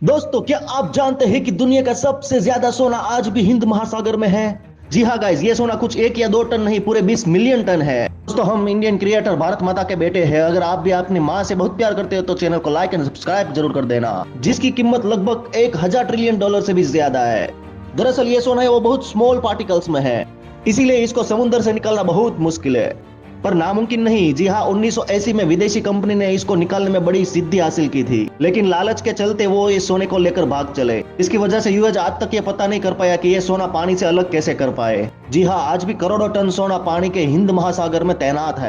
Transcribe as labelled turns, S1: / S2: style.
S1: दोस्तों, क्या आप जानते हैं कि दुनिया का सबसे ज्यादा सोना आज भी हिंद महासागर में है। जी हाँ गाइस, ये सोना कुछ 1 या 2 टन नहीं, पूरे 20 मिलियन टन है। दोस्तों, हम इंडियन क्रिएटर भारत माता के बेटे हैं। अगर आप भी अपनी माँ से बहुत प्यार करते हो तो चैनल को लाइक एंड सब्सक्राइब जरूर कर देना, जिसकी कीमत लगभग 1000 ट्रिलियन डॉलर से भी ज्यादा है। दरअसल ये सोना है वो बहुत स्मॉल पार्टिकल्स में है, इसीलिए इसको समुद्र से निकालना बहुत मुश्किल है, पर नामुमकिन नहीं। जी हाँ, 1980 में विदेशी कंपनी ने इसको निकालने में बड़ी सिद्धि हासिल की थी, लेकिन लालच के चलते वो इस सोने को लेकर भाग चले। इसकी वजह से यूएस आज तक ये पता नहीं कर पाया कि ये सोना पानी से अलग कैसे कर पाए। जी हाँ, आज भी करोड़ों टन सोना पानी के हिंद महासागर में तैनात है।